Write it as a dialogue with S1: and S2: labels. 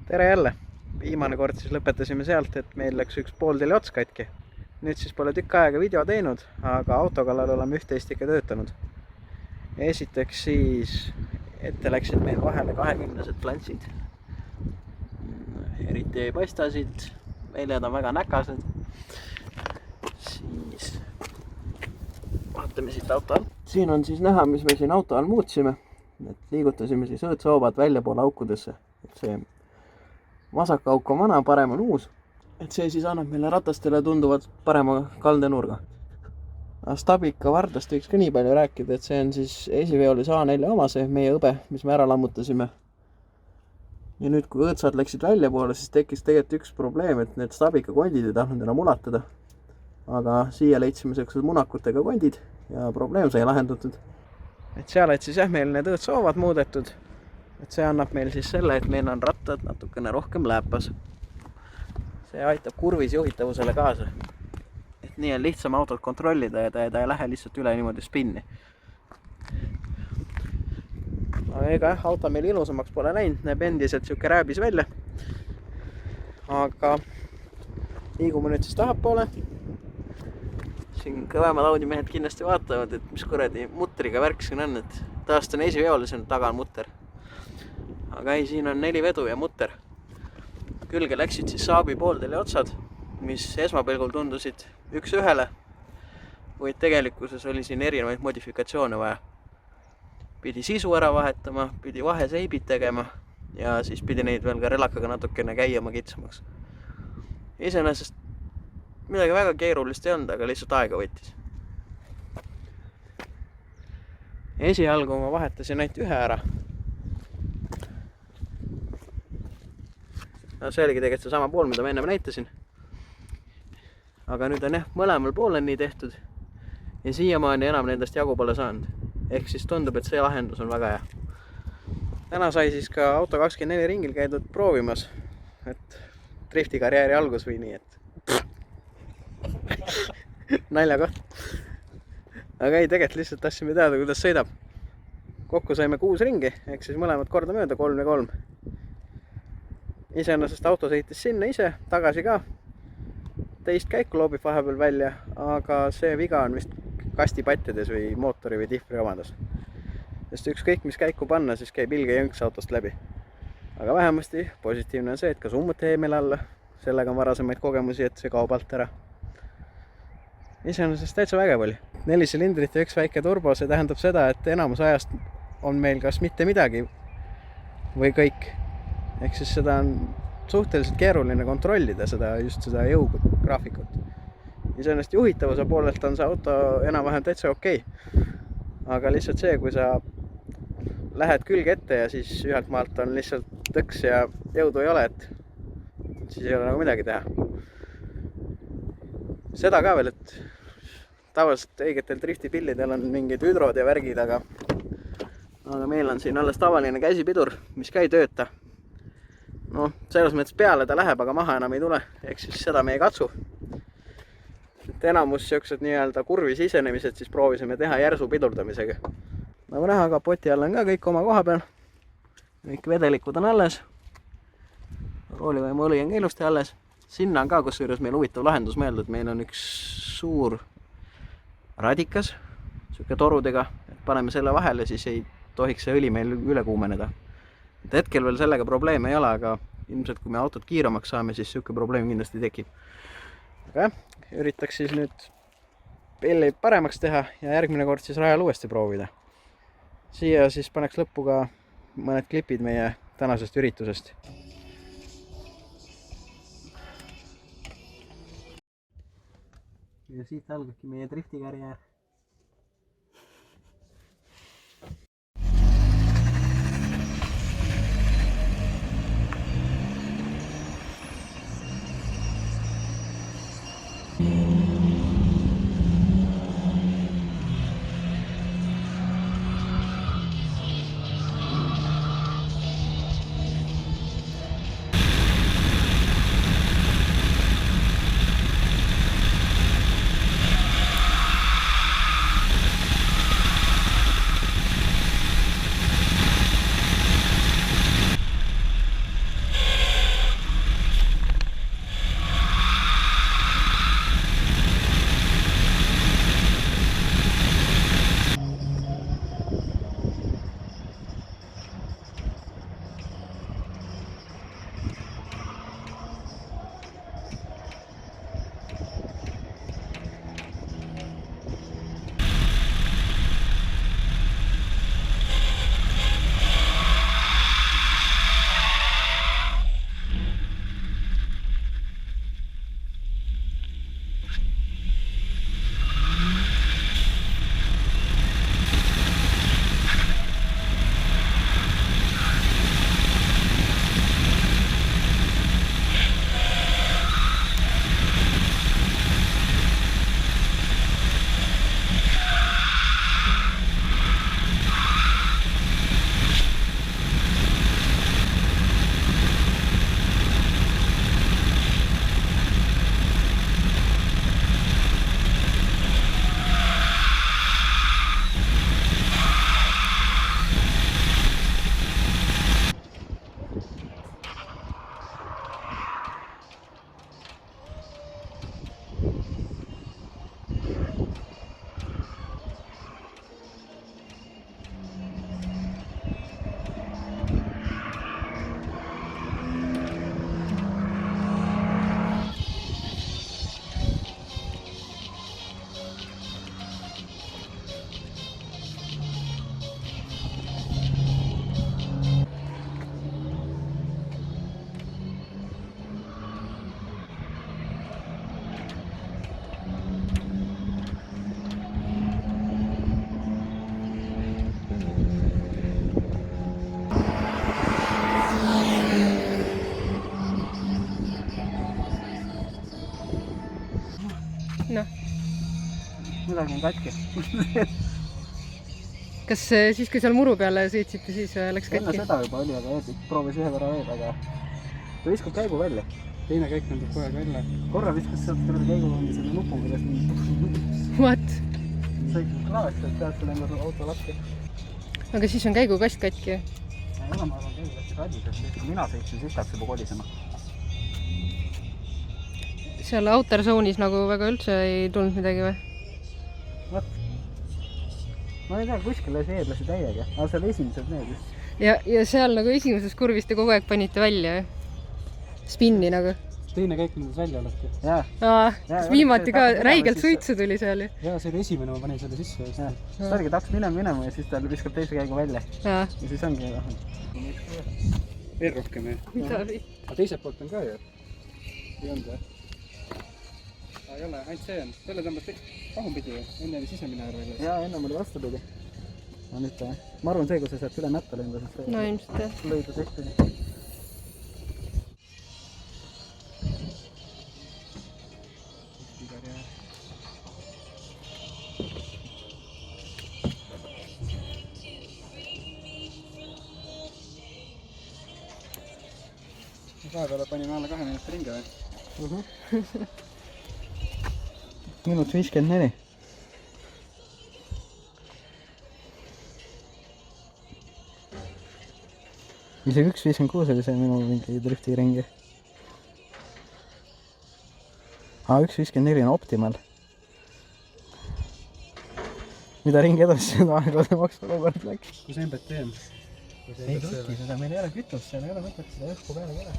S1: Tere jälle! Viimane kord siis lõpetasime sealt, et meil läks üks poolteli ots katki. Nüüd siis pole tükk aega video teinud, aga auto kallal oleme üht-teist ikka töötanud. Esiteks siis ette läksid meil vahele 20-sed plantsid. Eriti ei paista siit, väljad on väga näkased. Siis vaatame siit auto all. Siin on siis näha, mis me siin auto all muutsime. Et liigutasime siis õõtsoobad välja poole aukudesse. Et see vasak auk on vana, parem on uus. Et see siis annab meile ratastele tunduvalt parema kaldenurga. Stabika vardast võiks ka nii palju rääkida, et see on siis esiveolis A4 oma, see meie õbe, mis me ära lammutasime. Ja nüüd, kui õõtsad läksid välja poole, siis tekkis tegelikult üks probleem, et need Stabika kondid ei tahtnud enam ulatada. Aga siia leidsime sellised munakutega kondid ja probleem sai lahendatud. Et seal et siis meil need õõtsoovad muudetud. Et see annab meil siis selle, et meil on rattad natukene rohkem läpas. See aitab kurvis juhitavusele kaasa. Et nii on lihtsam autot kontrollida ja ta ei lähe lihtsalt üle niimoodi spinni. Aga ega auto meil ilusamaks pole läinud, näeb endiselt siuke rääbis välja. Aga liigume nüüd siis tahapoole. Siin kõvemad Audi mehed kindlasti vaatavad, et mis kuradi mutriga värk siin on, et taast on esiveolis on taga mutter. Aga ei, siin on 4 vedu ja mutter. Külge läksid siis Saabi poolteli otsad, mis esmapilgul tundusid üks ühele, kuid tegelikkuses oli siin erinevaid modifikatsioone vaja. Pidi sisu ära vahetama, pidi vaheseibid tegema ja siis pidi neid veel ka relakaga natukene käiama kitsamaks. Iseenesest midagi väga keerulist ei olnud, aga lihtsalt aega võttis. Esialgu ma vahetasin ainult ühe ära. No, see oligi tegelikult see sama pool, mida ma enne näitasin. Aga nüüd on mõlemal pool on nii tehtud ja siiamaani enam nendest jagu pole saanud. Ehk siis tundub, et see lahendus on väga hea. Täna sai siis ka auto 24 ringil käidud proovimas, et driftikarjääri algus või nii, et nalja koht. Aga ei, tegelikult lihtsalt tahtsime teada, kuidas sõidab. Kokku saime 6 ringi, ehk siis mõlemad korda mööda 3 ja 3. Iseenesest auto sõitis sinna ise, tagasi ka. Teist käiku loobib vahepeal välja, aga see viga on vist kastipattides või mootori või tihvri omadas. Sest ükskõik mis käiku panna, siis käib ilge jõnks autost läbi. Aga vähemasti positiivne on see, et ka summut jäi meil alla. Sellega on varasemaid kogemusi, et see kaob alt ära. Iseenesest täitsa vägev oli. 4 silindrit ja üks väike turbo, see tähendab seda, et enamus ajast on meil kas mitte midagi või kõik. Ehk siis seda on suhteliselt keeruline kontrollida, just seda jõugraafikut. Iseenesest juhitavuse poolelt on see auto enam-vähem täitsa okei. Aga lihtsalt see, kui sa lähed külge ette ja siis ühelt maalt on lihtsalt tõks ja jõudu ei ole, et siis ei ole nagu midagi teha. Seda ka veel, et tavaliselt õigetel driftipillidel on mingid hüdrod ja värgid, aga meil on siin alles tavaline käsipidur, mis ka ei tööta. No, selles mõttes peale ta läheb, aga maha enam ei tule, ehk siis seda me ei katsu. Et enamus siuksed nii-öelda kurvi sisenemised siis proovisime teha järsu pidurdamisega. Nagu näha, kapoti all on ka kõik oma koha peal. Kõik vedelikud on alles. Roolivõimu õli on ilusti alles. Sinna on ka, kusjuures meil huvitav lahendus mõeldud. Meil on üks suur radikas, siuke torudega, et paneme selle vahele, siis ei tohiks see õli meil üle kuumeneda. Et hetkel veel sellega probleeme ei ole, aga ilmselt kui me autot kiiremaks saame, siis siuke probleem kindlasti tekib. Aga üritaks siis nüüd pilli paremaks teha ja järgmine kord siis rajal uuesti proovida. Siia siis paneks lõppu ka mõned klipid meie tänasest üritusest. Ja siit algabki meie driftikarjäär. midagi on katki.
S2: Kas siis, kui seal muru peale sõitsite, siis läks
S1: Enne
S2: katki?
S1: seda juba oli, aga Eetik proovis ühe korra veel, aga ta viskab käigu välja.
S3: Teine käik nendub kogu aeg välja.
S1: Korra viskas sealt kõrve käigu on selle nupu, kuidas
S2: What?
S1: sai klaas, et pead selle enda auto lakke.
S2: Aga siis on käigukast katki.
S1: Ma arvan, käigu läks kallis, et kui mina sõitsin, siis tahaks juba kolisema.
S2: Seal outer zone'is nagu väga üldse ei tulnud midagi või?
S1: Võt. Ma ei tea, kuskil lasi eedlasi täiega, aga seal esimesed need just.
S2: Ja seal nagu esimeses kurvis te kogu aeg panite välja, spinni nagu.
S3: Teine käik nendus välja alati.
S2: Kas viimati ka räigelt suitsu tuli seal ju?
S3: Jaa, see oli esimene, ma panin selle sisse.
S1: Ta oligi tahaks minema ja siis ta viskab teise käigu välja. Ja siis ongi
S3: veel rohkem, jah?
S2: Mida?
S3: Aga teiselt poolt on ka ju. Ei olnud või? Ei ole, ainult see on. Selle tõmbas pahunpidi ju. Enne oli sisemine äär välja.
S1: Jaa, enne oli vastupidi. Ma arvan see, kui sa sealt üle mätta lenda, siis
S2: No ilmselt jah.
S1: lõidu tehtpidi.
S3: Vahepeale panime alla 2 minuti ringi või?
S1: Minut 54. Isegi 1.56 oli see minu mingi drifti ringi. 1.54 on optimal. Mida ringi edasi, seda aeglase maksma olukord läks.
S3: Kus MBTM?
S1: Ei küti seda, meil ei ole kütust, seal ei ole mõtet seda õhku peale kella.